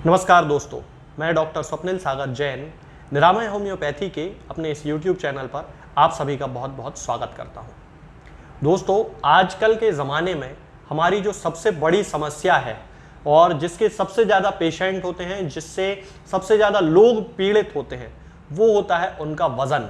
नमस्कार दोस्तों, मैं डॉक्टर स्वप्निल सागर जैन निरामय होम्योपैथी के अपने इस YouTube चैनल पर आप सभी का बहुत बहुत स्वागत करता हूं। दोस्तों, आजकल के ज़माने में हमारी जो सबसे बड़ी समस्या है और जिसके सबसे ज़्यादा पेशेंट होते हैं, जिससे सबसे ज़्यादा लोग पीड़ित होते हैं, वो होता है उनका वज़न।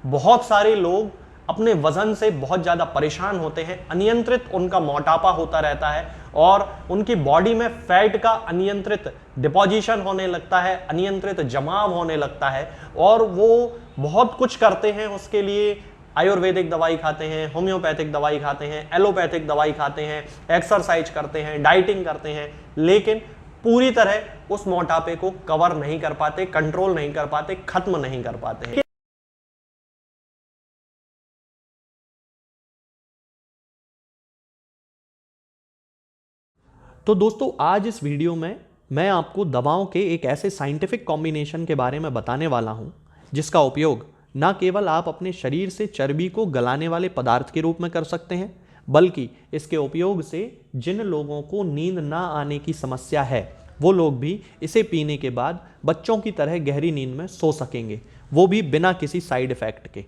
बहुत सारे लोग अपने वजन से बहुत ज़्यादा परेशान होते हैं, अनियंत्रित उनका मोटापा होता रहता है और उनकी बॉडी में फैट का अनियंत्रित डिपोजिशन होने लगता है, अनियंत्रित जमाव होने लगता है और वो बहुत कुछ करते हैं उसके लिए। आयुर्वेदिक दवाई खाते हैं, होम्योपैथिक दवाई खाते हैं, एलोपैथिक दवाई खाते हैं, एक्सरसाइज करते हैं, डाइटिंग करते हैं, लेकिन पूरी तरह उस मोटापे को कवर नहीं कर पाते, कंट्रोल नहीं कर पाते, खत्म नहीं कर पाते हैं। तो दोस्तों, आज इस वीडियो में मैं आपको दवाओं के एक ऐसे साइंटिफिक कॉम्बिनेशन के बारे में बताने वाला हूं जिसका उपयोग न केवल आप अपने शरीर से चर्बी को गलाने वाले पदार्थ के रूप में कर सकते हैं, बल्कि इसके उपयोग से जिन लोगों को नींद ना आने की समस्या है वो लोग भी इसे पीने के बाद बच्चों की तरह गहरी नींद में सो सकेंगे, वो भी बिना किसी साइड इफेक्ट के।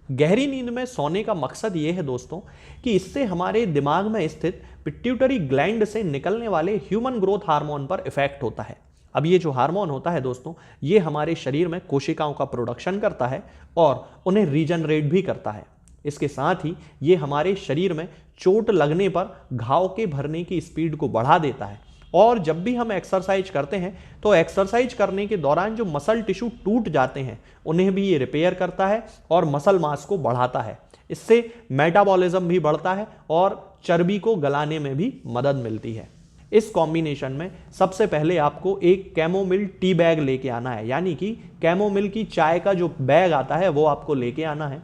गहरी नींद में सोने का मकसद ये है दोस्तों कि इससे हमारे दिमाग में स्थित पिट्यूटरी ग्लैंड से निकलने वाले ह्यूमन ग्रोथ हार्मोन पर इफेक्ट होता है। अब ये जो हार्मोन होता है दोस्तों, ये हमारे शरीर में कोशिकाओं का प्रोडक्शन करता है और उन्हें रीजनरेट भी करता है। इसके साथ ही ये हमारे शरीर में चोट लगने पर घाव के भरने की स्पीड को बढ़ा देता है और जब भी हम एक्सरसाइज करते हैं तो एक्सरसाइज करने के दौरान जो मसल टिश्यू टूट जाते हैं उन्हें भी ये रिपेयर करता है और मसल मास को बढ़ाता है। इससे मेटाबॉलिज्म भी बढ़ता है और चर्बी को गलाने में भी मदद मिलती है। इस कॉम्बिनेशन में सबसे पहले आपको एक कैमोमिल टी बैग लेके आना है, यानी कि कैमोमिल की चाय का जो बैग आता है वो आपको लेके आना है।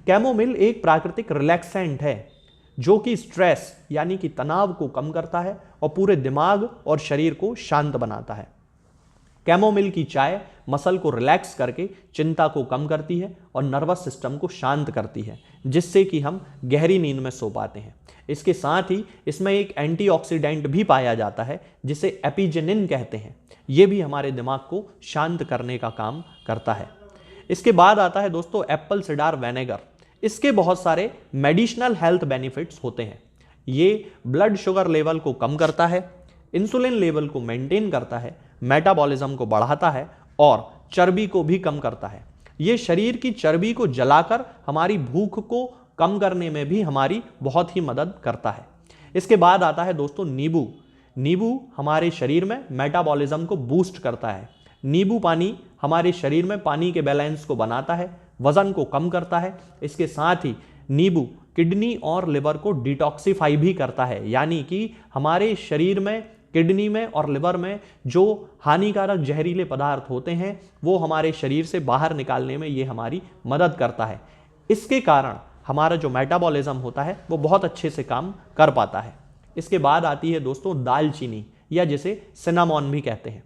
कैमोमिल एक प्राकृतिक रिलैक्सेंट है जो कि स्ट्रेस यानी कि तनाव को कम करता है और पूरे दिमाग और शरीर को शांत बनाता है। कैमोमिल की चाय मसल को रिलैक्स करके चिंता को कम करती है और नर्वस सिस्टम को शांत करती है, जिससे कि हम गहरी नींद में सो पाते हैं। इसके साथ ही इसमें एक एंटीऑक्सीडेंट भी पाया जाता है जिसे एपिजेनिन कहते हैं। ये भी हमारे दिमाग को शांत करने का काम करता है। इसके बाद आता है दोस्तों एप्पल सिडार विनेगर। इसके बहुत सारे मेडिसिनल हेल्थ बेनिफिट्स होते हैं। ये ब्लड शुगर लेवल को कम करता है, इंसुलिन लेवल को मेंटेन करता है, मेटाबॉलिज्म को बढ़ाता है और चर्बी को भी कम करता है। ये शरीर की चर्बी को जलाकर हमारी भूख को कम करने में भी हमारी बहुत ही मदद करता है। इसके बाद आता है दोस्तों नींबू। नींबू हमारे शरीर में मेटाबॉलिज्म को बूस्ट करता है। नींबू पानी हमारे शरीर में पानी के बैलेंस को बनाता है, वजन को कम करता है। इसके साथ ही नींबू किडनी और लिवर को डिटॉक्सिफाई भी करता है, यानी कि हमारे शरीर में किडनी में और लिवर में जो हानिकारक जहरीले पदार्थ होते हैं वो हमारे शरीर से बाहर निकालने में ये हमारी मदद करता है। इसके कारण हमारा जो मेटाबॉलिज्म होता है वो बहुत अच्छे से काम कर पाता है। इसके बाद आती है दोस्तों दालचीनी, या जिसे सिनामॉन भी कहते हैं।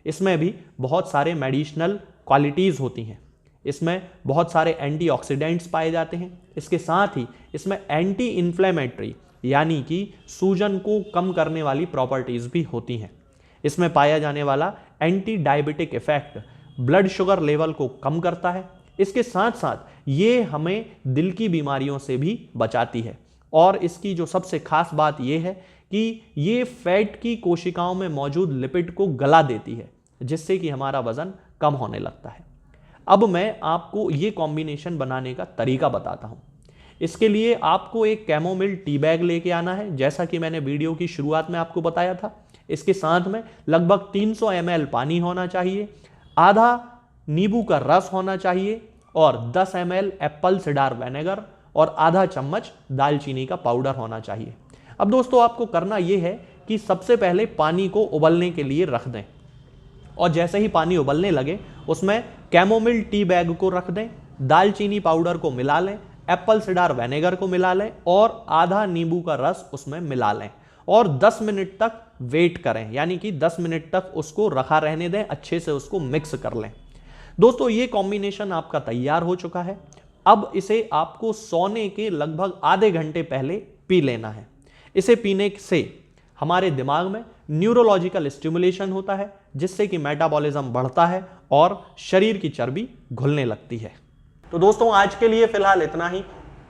इसमें भी बहुत सारे मेडिसिनल क्वालिटीज़ होती हैं। इसमें बहुत सारे एंटीऑक्सीडेंट्स पाए जाते हैं। इसके साथ ही इसमें एंटी इन्फ्लेमेटरी यानी कि सूजन को कम करने वाली प्रॉपर्टीज़ भी होती हैं। इसमें पाया जाने वाला anti diabetic effect blood sugar level को कम करता है। इसके साथ साथ ये हमें दिल की बीमारियों से भी बचाती है और इसकी जो सबसे खास बात ये है कि ये फैट की कोशिकाओं में मौजूद लिपिड को गला देती है, जिससे कि हमारा वजन कम होने लगता है। अब मैं आपको ये कॉम्बिनेशन बनाने का तरीका बताता हूँ। इसके लिए आपको एक कैमोमिल टी बैग लेके आना है, जैसा कि मैंने वीडियो की शुरुआत में आपको बताया था। इसके साथ में लगभग 300 ml पानी होना चाहिए, आधा नींबू का रस होना चाहिए और 10 ml एप्पल सिडार विनेगर और आधा चम्मच दालचीनी का पाउडर होना चाहिए। अब दोस्तों आपको करना यह है कि सबसे पहले पानी को उबलने के लिए रख दें और जैसे ही पानी उबलने लगे उसमें कैमोमिल टी बैग को रख दें, दालचीनी पाउडर को मिला लें, एप्पल सिडार विनेगर को मिला लें और आधा नींबू का रस उसमें मिला लें और 10 मिनट तक वेट करें, यानी कि 10 मिनट तक उसको रखा रहने दें, अच्छे से उसको मिक्स कर लें। दोस्तों ये कॉम्बिनेशन आपका तैयार हो चुका है। अब इसे आपको सोने के लगभग आधे घंटे पहले पी लेना है। इसे पीने से हमारे दिमाग में न्यूरोलॉजिकल स्टिमुलेशन होता है, जिससे कि मेटाबॉलिज्म बढ़ता है और शरीर की चर्बी घुलने लगती है। तो दोस्तों आज के लिए फिलहाल इतना ही।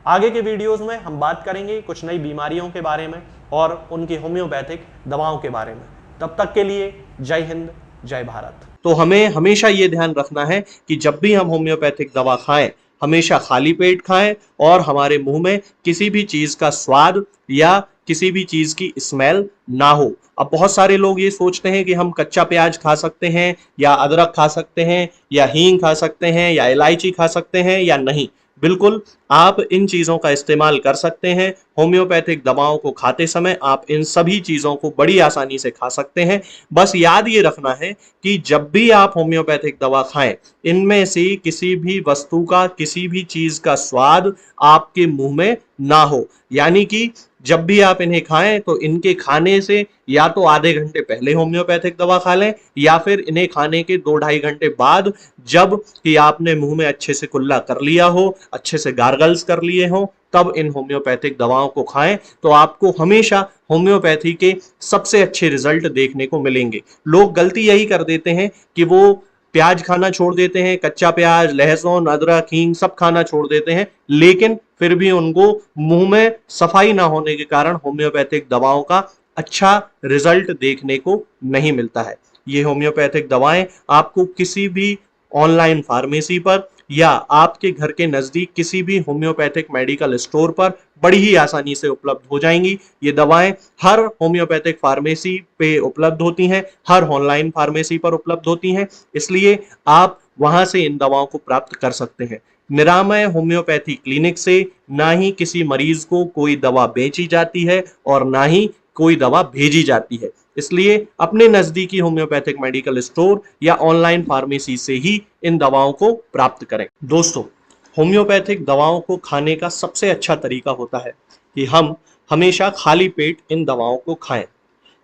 आगे के वीडियोस में हम बात करेंगे कुछ नई बीमारियों के बारे में और उनकी होम्योपैथिक दवाओं के बारे में। तब तक के लिए जय हिंद, जय भारत। तो हमें हमेशा ये ध्यान रखना है कि जब भी हम होम्योपैथिक दवा खाएं, हमेशा खाली पेट खाएं और हमारे मुंह में किसी भी चीज का स्वाद या किसी भी चीज की स्मेल ना हो। अब बहुत सारे लोग ये सोचते हैं कि हम कच्चा प्याज खा सकते हैं या अदरक खा सकते हैं या हींग खा सकते हैं या इलायची खा सकते हैं या नहीं। बिल्कुल आप इन चीजों का इस्तेमाल कर सकते हैं। होम्योपैथिक दवाओं को खाते समय आप इन सभी चीजों को बड़ी आसानी से खा सकते हैं। बस याद ये रखना है कि जब भी आप होम्योपैथिक दवा खाएं, इनमें से किसी भी वस्तु का, किसी भी चीज का स्वाद आपके मुंह में ना हो। यानी कि जब भी आप इन्हें खाएं तो इनके खाने से या तो आधे घंटे पहले होम्योपैथिक दवा खा लें या फिर इन्हें खाने के 2-2.5 घंटे बाद, जब कि आपने मुंह में अच्छे से कुल्ला कर लिया हो, अच्छे से गार्गल्स कर लिए हो, तब इन होम्योपैथिक दवाओं को खाएं। तो आपको हमेशा होम्योपैथी के सबसे अच्छे रिजल्ट देखने को मिलेंगे। लोग गलती यही कर देते हैं कि वो प्याज खाना छोड़ देते हैं, कच्चा प्याज, लहसुन, अदरक, हींग सब खाना छोड़ देते हैं, लेकिन फिर भी उनको मुंह में सफाई ना होने के कारण होम्योपैथिक दवाओं का अच्छा रिजल्ट देखने को नहीं मिलता है। ये होम्योपैथिक दवाएं आपको किसी भी ऑनलाइन फार्मेसी पर या आपके घर के नजदीक किसी भी होम्योपैथिक मेडिकल स्टोर पर बड़ी ही आसानी से उपलब्ध हो जाएंगी। ये दवाएं हर होम्योपैथिक फार्मेसी पे उपलब्ध होती हैं, हर ऑनलाइन फार्मेसी पर उपलब्ध होती हैं, इसलिए आप वहां से इन दवाओं को प्राप्त कर सकते हैं। निरामय होम्योपैथी क्लिनिक से ना ही किसी मरीज को कोई दवा बेची जाती है और ना ही कोई दवा भेजी जाती है, इसलिए अपने नजदीकी होम्योपैथिक मेडिकल स्टोर या ऑनलाइन फार्मेसी से ही इन दवाओं को प्राप्त करें। दोस्तों, होम्योपैथिक दवाओं को खाने का सबसे अच्छा तरीका होता है कि हम हमेशा खाली पेट इन दवाओं को खाएं।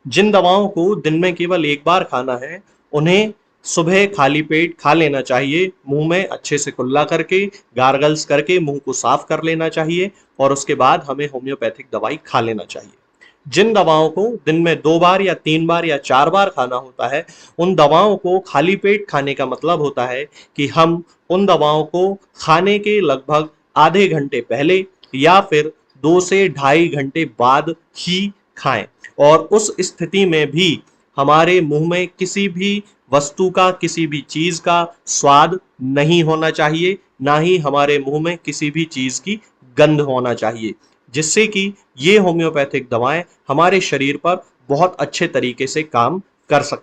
जिन दवाओं को दिन में केवल एक बार खाना है, उन्हें सुबह खाली पेट खा लेना चाहिए, मुंह में अच्छे से कुल्ला करके, गार्गल्स करके मुंह को साफ कर लेना चाहिए और उसके बाद हमें होम्योपैथिक दवाई खा लेना चाहिए। जिन दवाओं को दिन में 2 बार या 3 बार या 4 बार खाना होता है, उन दवाओं को खाली पेट खाने का मतलब होता है कि हम उन दवाओं को खाने के लगभग आधे घंटे पहले या फिर 2 से 2.5 घंटे बाद ही खाएं। और उस स्थिति में भी हमारे मुंह में किसी भी वस्तु का, किसी भी चीज का स्वाद नहीं होना चाहिए, ना ही हमारे मुंह में किसी भी चीज की गंध होना चाहिए, जिससे कि ये होम्योपैथिक दवाएं हमारे शरीर पर बहुत अच्छे तरीके से काम कर सकती हैं।